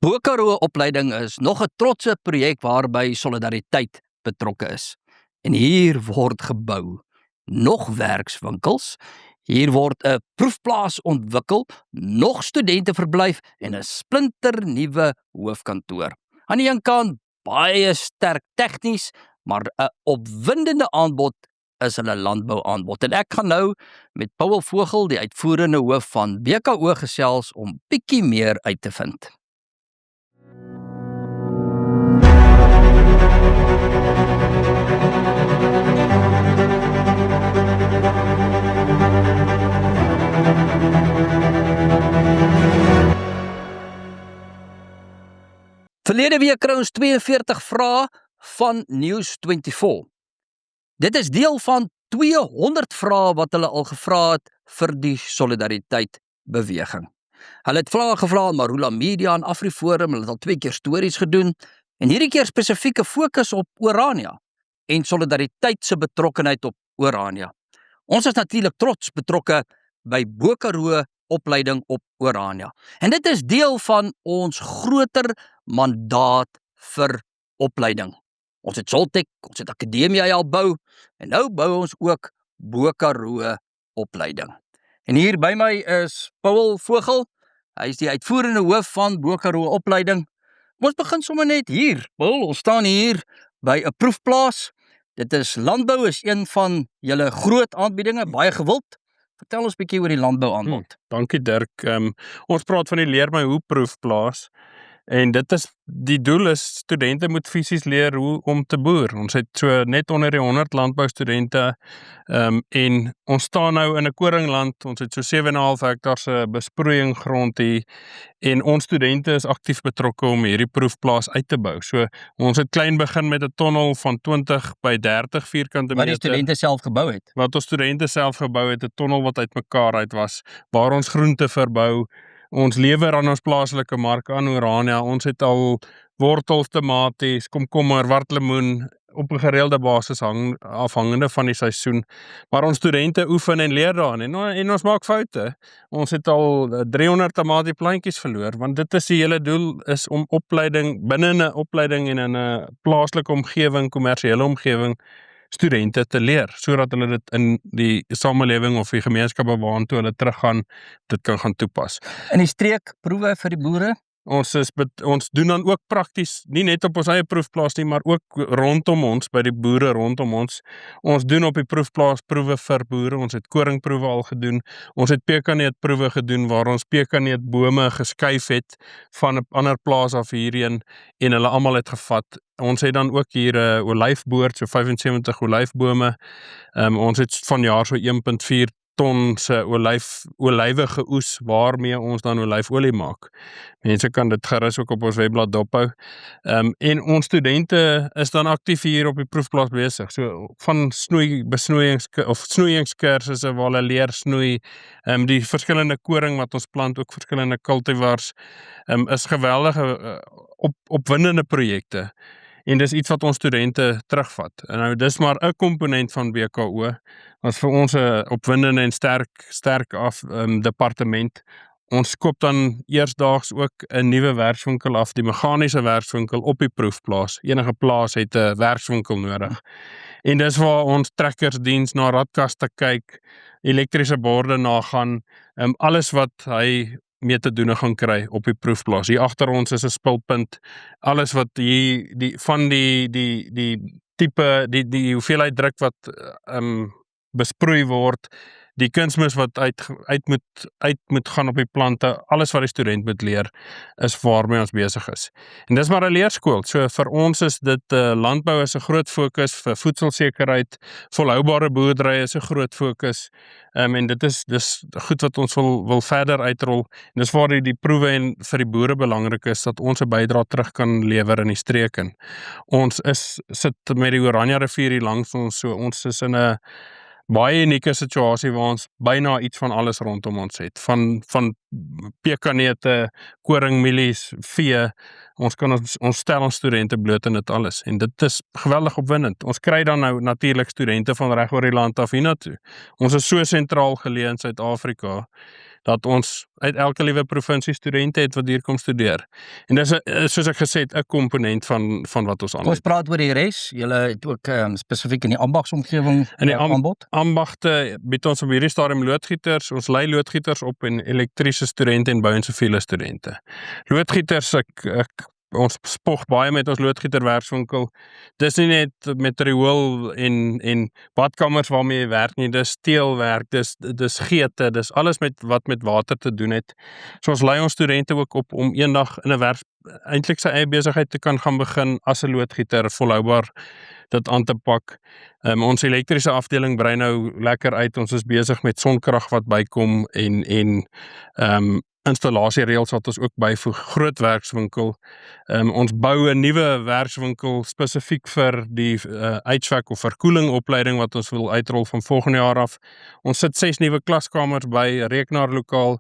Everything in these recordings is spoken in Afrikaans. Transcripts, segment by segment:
Bokaroo opleiding is nog 'n trotse projek waarby solidariteit betrokke is. En hier word gebou, nog werkswinkels, hier word 'n proefplaas ontwikkel, nog studente verblyf en 'n splinternuwe hoofkantoor. Aan die een kant baie sterk tegnies, maar 'n opwindende aanbod is hulle landbouaanbod. En ek gaan nou met Paul Vogel, die uitvoerende hoof van BKO, gesels om bietjie meer uit te vind. Verlede week kry ons 42 vrae van News24. Dit is deel van 200 vrae wat hulle al gevra het vir die Solidariteit beweging. Hulle het vrae gevra aan Marula Media en AfriForum, hulle het al 2 keer stories gedoen, en hierdie keer spesifieke fokus op Orania en Solidariteit se betrokkenheid op Orania. Ons is natuurlik trots betrokke by Bokaroo opleiding op Orania. En dit is deel van ons groter mandaat vir opleiding. Ons het Soltech, ons het Akademia al bou, en nou bou ons ook Bokaroo opleiding. En hier by my is Paul Vogel, hy is die uitvoerende hoof van Bokaroo opleiding. Ons begin sommer net hier. Paul, ons staan hier by 'n proefplaas. Dit is landbou, is een van julle groot aanbiedinge, baie gewild. Vertel ons bietjie oor die landbouaanbod. Dankie Dirk. Ons praat van die Leer my hoe proefplaas. En dit is, die doel is, studente moet fisies leer hoe om te boer. Ons het so net onder die 100 landboustudente, en ons staan nou in 'n koringland, ons het so 7,5 hektaar se besproeiinggrond hier, en ons studente is aktief betrokke om hierdie proefplaas uit te bou. So, ons het klein begin met 'n tonnel van 20 by 30 vierkante meter. Wat die studente self gebou het. Wat ons studente self gebou het, 'n tonnel wat uit mekaar uit was, waar ons groente verbou. Ons lewer aan ons plaaslike mark aan Orania. Ons het al wortels, tomaties, komkommer, wartlemoen op 'n gereelde basis afhangende van die seisoen. Maar ons studente oefen en leer daarin en ons maak foute. Ons het al 300 tomatieplantjies verloor, want dit is die hele doel, is om opleiding, binne 'n opleiding en in 'n plaaslike omgewing, kommersiële omgewing, studente te leer, sodat hulle dit in die samelewing of die gemeenskappe waartoe hulle teruggaan, dit kan gaan toepas. In die streek, proewe vir die boere? Ons doen dan ook prakties, nie net op ons eie proefplaas nie, maar ook rondom ons, by die boere rondom ons. Ons doen op die proefplaas proewe vir boere, ons het koringproewe al gedoen, ons het pekaneetproewe gedoen, waar ons pekaneetbome geskuif het van 'n ander plaas af hierheen, en hulle almal het gevat. Ons het dan ook hier 'n olyfboord, so 75 olyfbome. Ons het vanjaar so 1,4 ton se olywe geoes, waarmee ons dan olyfolie maak. Mense kan dit gerus ook op ons webblad dophou. En ons studente is dan aktief hier op die proefplaas besig. So van snoeiingskursusse waar hulle leer snoei, die verskillende koring wat ons plant, ook verskillende cultivars, is geweldige opwindende projekte. En dis iets wat ons studente terugvat. En nou, dis maar 'n komponent van BKO, as vir ons 'n opwindende en sterk departement. Ons koop dan eersdaags ook 'n nuwe werkswinkel af, die meganiese werkswinkel op die proefplaas. Enige plaas het 'n werkswinkel nodig. En dis waar ons trekkersdiens na radkaste kyk, elektriese borde nagaan, alles wat hy mee te doen gaan kry op die proefplaas. Hier agter ons is 'n spulpunt. Alles wat hier die tipe, die hoeveelheid druk wat besproei word, die kunsmis wat uit moet gaan op die plante, alles wat die student moet leer, is waarmee ons besig is. En dis maar 'n leerskool. So vir ons is dit landbou is 'n groot fokus, vir voedselsekerheid, volhoubare boerdery is 'n groot fokus. En dit is goed wat ons wil verder uitrol. En dis waar die proewe en vir die boere belangrik is, dat ons 'n bydrae terug kan lewer in die streek in. Ons sit met die Oranje rivier hier langs ons, so ons is in 'n baie unieke situasie waar ons byna iets van alles rondom ons het. Van pekanete, koringmielies, vee. Ons stel ons studente bloot in dit alles. En dit is geweldig opwindend. Ons kry dan nou natuurlik studente van reg oor die land af hiernatoe. Ons is so sentraal geleë in Suid-Afrika. dat ons uit elke liewe provinsie studente het wat hier kom studeer. En dis soos ek gesê het, 'n komponent van wat ons Kom ons aanbied. praat oor die res. Julle het ook spesifiek in die ambagsomgewing In die aanbod. ambagte bied ons op hierdie stadium loodgieters, ons lei loodgieters op en elektriese studente en bou en siviele studente. Loodgieters, ons spog baie met ons loodgieterwerkswinkel. Dis nie net met riool en badkamers waarmee jy werk nie, dis teelwerk, dis geete, dis alles wat met water te doen het. So ons lei ons studente ook op om eendag in 'n eintlik sy eie besigheid te kan gaan begin as 'n loodgieter, volhoubaar dit aan te pak. Ons elektriese afdeling brei nou lekker uit. Ons is besig met sonkrag wat bykom en installasiereëls wat ons ook byvoeg, groot werkswinkel. Ons bou 'n nuwe werkswinkel spesifiek vir die HVAC of verkoeling opleiding wat ons wil uitrol van volgende jaar af. Ons sit 6 nuwe klaskamers by, rekenaarlokaal.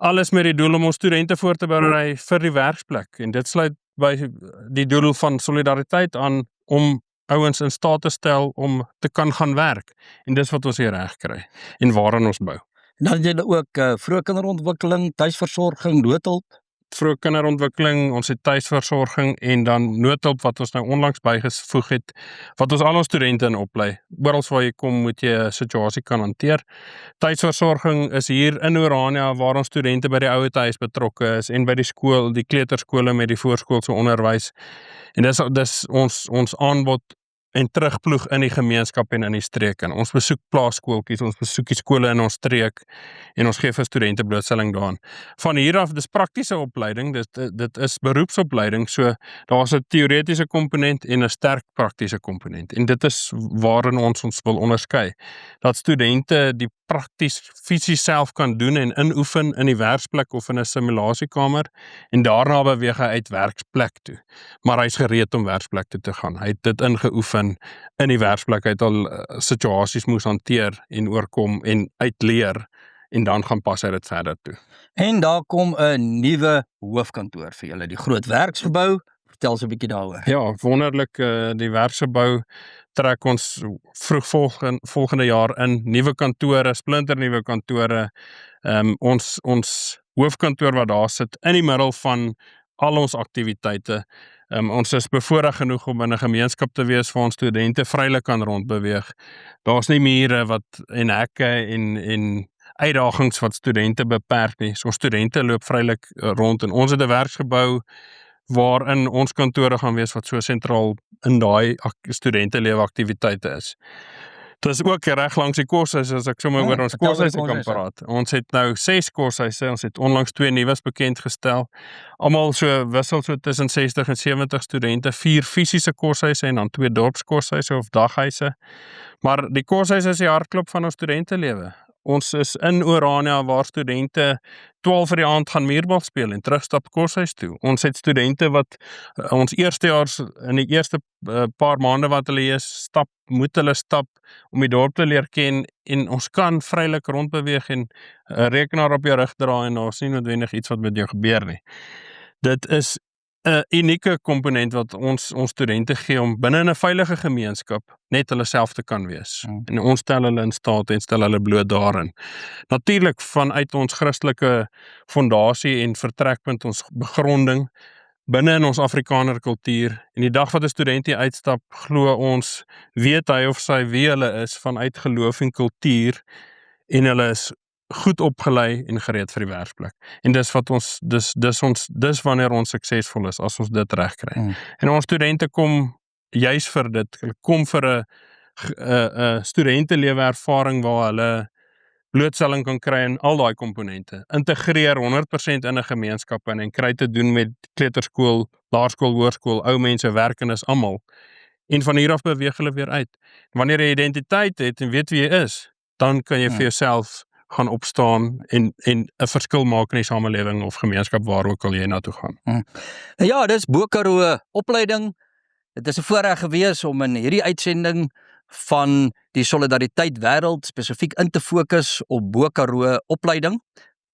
Alles met die doel om ons studente voor te berei vir die werksplek. En dit sluit by die doel van solidariteit aan om ouens in staat te stel om te kan gaan werk. En dis wat ons hier reg kry en waaraan ons bou. Dan het julle ook vroeë kinderontwikkeling, tuisversorging, noodhulp. Vroeë kinderontwikkeling, ons het tuisversorging en dan noodhulp wat ons nou onlangs bygevoeg het, wat ons al ons studente in oplei. Oral waar jy kom, moet jy 'n situasie kan hanteer. Tuisversorging is hier in Orania waar ons studente by die ouete huis betrokke is en by die skool, die kleuterskole met die voorskoolse onderwys. En dis ons aanbod en terugploeg in die gemeenskap en in die streek. En ons besoek plaaskooltjies, ons besoek die skole in ons streek en ons gee vir studente blootstelling daaraan. Van hier af, dis praktiese opleiding, dit is beroepsopleiding, so daar's 'n teoretiese komponent en 'n sterk praktiese komponent. En dit is waarin ons wil onderskei. Dat studente die prakties fisies self kan doen en inoefen in die werksplek of in 'n simulasiekamer en daarna beweeg hy uit werksplek toe. Maar hy's gereed om werksplek toe te gaan. Hy het dit ingeoefen in die werksplek, hy het al situasies moes hanteer en oorkom en uitleer en dan gaan pas hy dit verder toe. En daar kom 'n nuwe hoofkantoor vir julle, die groot werksgebou. Vertel so 'n bietjie daaroor. Ja, wonderlik, die werksgebou trek ons vroeg volgende jaar in, nuwe kantore, splinternuwe kantore. Ons hoofkantoor wat daar sit in die middel van al ons aktiwiteite. Ons is bevoorreg genoeg om in 'n gemeenskap te wees waar ons studente vrylik kan rondbeweeg. Daar's nie mure en hekke en uitdagings wat studente beperk nie. So studente loop vrylik rond en ons het 'n werksgebou waarin ons kantore gaan wees wat so sentraal in daai studentelewe aktiwiteite is. Dit is ook reg langs die koshuis as ek sommer oor ons koshuise kan praat. Ons het nou 6 koshuise, ons het onlangs 2 nuus bekend gestel. Almal wissel so tussen 60 en 70 studente, 4 fisiese koshuise en dan 2 dorpskoshuise of daghuise. Maar die koshuis is die hartklop van ons studentelewe. Ons is in Orania waar studente 12 die aand gaan muurbal speel en terugstap koshuis toe. Ons het studente wat ons eerstejaars in die eerste paar maande wat hulle hier moet hulle stap om die dorp te leer ken en ons kan vrylik rondbeweeg en 'n rekenaar op jou rug dra en daar's nie noodwendig iets wat met jou gebeur nie. Dit is 'n unieke komponent wat ons studente gee om binne 'n veilige gemeenskap net hulle self te kan wees. En ons stel hulle in staat en stel hulle bloot daarin. Natuurlik vanuit ons Christelike fondasie en vertrekpunt, ons begronding, binne in ons Afrikaner kultuur, en die dag wat 'n student hier uitstap, glo ons, weet hy of sy wie hulle is vanuit geloof en kultuur, en hulle is goed opgelei en gereed vir die werksplek. En dis wat dis wanneer ons suksesvol is, as ons dit reg kry. En ons studente kom juis vir dit, hulle kom vir 'n studentelewe ervaring waar hulle blootstelling kan kry in al daai komponente, integreer 100% in 'n gemeenskap en kry te doen met kleuterskool, laerskool, hoërskool, ou mense, werkendes, almal. En van hier af beweeg hulle weer uit. Wanneer jy identiteit het en weet wie jy is, dan kan jy vir jouself gaan opstaan en 'n verskil maak in die samelewing of gemeenskap waar ook al jy na toe gaan. Ja, dis Bo-Karoo opleiding. Dit is 'n voorreg gewees om in hierdie uitsending van die solidariteit wêreld spesifiek in te fokus op Bo-Karoo opleiding.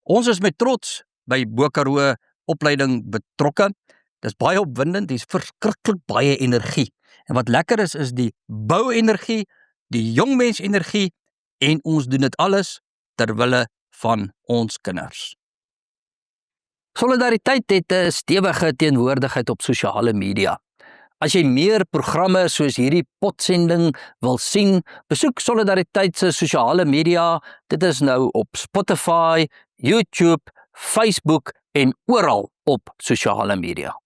Ons is met trots by Bo-Karoo opleiding betrokke. Dis baie opwindend, dis verskriklik baie energie. En wat lekker is die bouenergie, die jongmensenergie en ons doen dit alles ter wille van ons kinders. Solidariteit het 'n stewige teenwoordigheid op sosiale media. As jy meer programme soos hierdie potsending wil sien, besoek Solidariteit se sosiale media. Dit is nou op Spotify, YouTube, Facebook en oral op sosiale media.